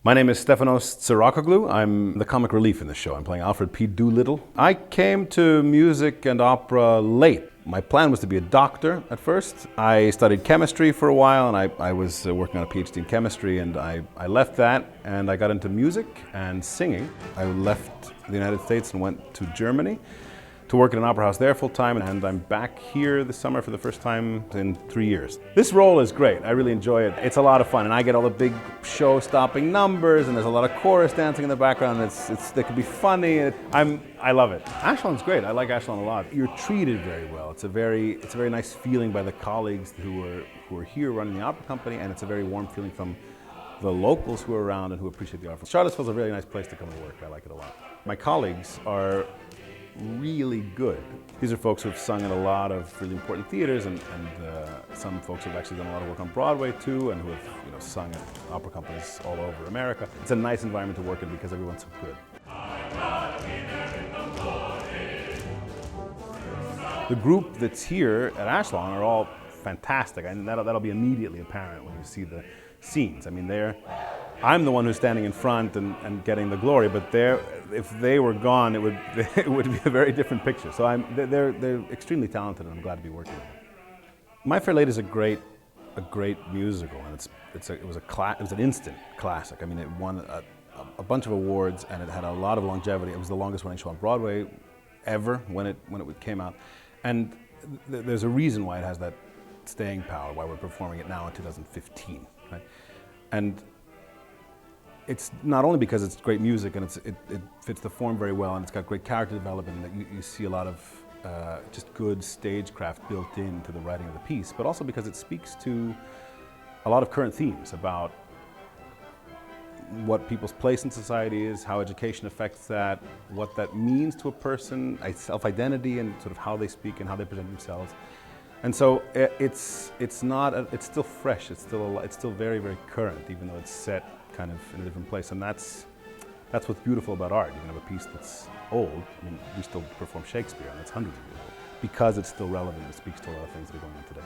My name is Stephanos Tsirakoglou. I'm the comic relief in the show. I'm playing Alfred P Doolittle. I came to music and opera late. My plan was to be a doctor at first. I studied chemistry for a while, and I was working on a PhD in chemistry, and I left that and I got into music and singing. I left the United States and went to Germany to work at an opera house there full time, and I'm back here this summer for the first time in 3 years. This role is great. I really enjoy it. It's a lot of fun, and I get all the big show-stopping numbers, and there's a lot of chorus dancing in the background. They can be funny. I love it. Ashlon's great. I like Ashlon a lot. You're treated very well. It's a very nice feeling by the colleagues who are here running the opera company, and it's a very warm feeling from the locals who are around and who appreciate the opera. Charlottesville's a really nice place to come to work. I like it a lot. My colleagues are really good. These are folks who have sung in a lot of really important theaters, and some folks who've actually done a lot of work on Broadway too, and who have sung at opera companies all over America. It's a nice environment to work in because everyone's so good. The group that's here at Ashlon are all fantastic, and that'll be immediately apparent when you see the scenes. I mean, I'm the one who's standing in front and getting the glory, but if they were gone, it would be a very different picture. So they're extremely talented, and I'm glad to be working with them. My Fair Lady is a great musical, and it was an instant classic. I mean, it won a bunch of awards, and it had a lot of longevity. It was the longest running show on Broadway ever when it came out, and there's a reason why it has that staying power, why we're performing it now in 2015, right? And it's not only because it's great music and it fits the form very well, and it's got great character development, that you see a lot of just good stagecraft built into the writing of the piece, but also because it speaks to a lot of current themes about what people's place in society is, how education affects that, what that means to a person, self-identity, and sort of how they speak and how they present themselves. And so it's still fresh. It's still very, very current, even though it's set kind of in a different place. And that's what's beautiful about art. You can have a piece that's old. I mean, we still perform Shakespeare, and that's hundreds of years old, because it's still relevant. It speaks to a lot of things that are going on today.